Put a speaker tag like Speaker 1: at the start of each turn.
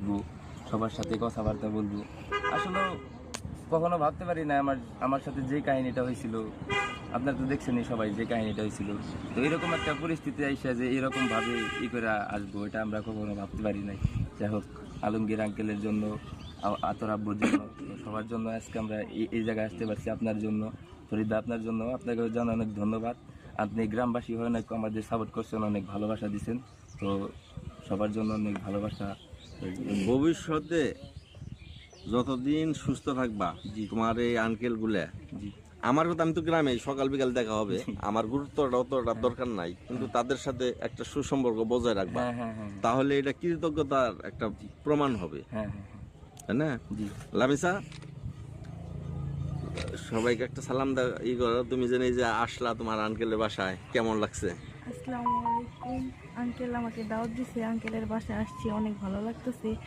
Speaker 1: আসবো, সবার সাথে কথাবার্তা বলবো। আসলে কখনো ভাবতে পারি না আমার সাথে যে কাহিনীটা হয়েছিল, আপনারা তো দেখছেনই সবাই যে কাহিনীটা হয়েছিল। তো এরকম একটা পরিস্থিতি আইসা যে এরকম ভাবে করে আসবো, এটা আমরা কখনো ভাবতে পারি নাই। যাই হোক, আলমগীর আঙ্কেলের জন্য, আতর আব্বুর জন্য, সবার জন্য আজকে আমরা এই জায়গায় আসতে পারছি। আপনার জন্য ফরিদা, আপনার জন্য, আপনাকে জানাই অনেক ধন্যবাদ। আপনি গ্রামবাসী হয়ে অনেক আমাদের সাপোর্ট করছেন, অনেক ভালোবাসা দিচ্ছেন। তো সবার জন্য অনেক ভালোবাসা।
Speaker 2: ভবিষ্যতে যতদিন সুস্থ থাকবা,
Speaker 1: জি।
Speaker 2: তোমার এই আঙ্কেল গুলা,
Speaker 1: জি
Speaker 2: আমার কথা, আমি তো গ্রামে সকাল বিকাল দেখা হবে, আমার গুরুত্বটা অতটা দরকার নাই, কিন্তু তাদের সাথে একটা সুসম্পর্ক বজায় রাখবা,
Speaker 1: হ্যাঁ হ্যাঁ হ্যাঁ
Speaker 2: তাহলে এটা কৃতজ্ঞতার একটা প্রমাণ হবে,
Speaker 1: হ্যাঁ হ্যাঁ হ্যাঁ
Speaker 2: তাই না?
Speaker 1: জি।
Speaker 2: লামিসা, সবাইকে একটা সালাম করো, তুমি জেনে যে আসলা তোমার আঙ্কেলের বাসায়, কেমন লাগছে?
Speaker 3: আসসালামু আলাইকুম। আঙ্কেল আমাকে দাওয়াত দিছে, আঙ্কেলের বাসায় আসছি, অনেক ভালো লাগতেছে।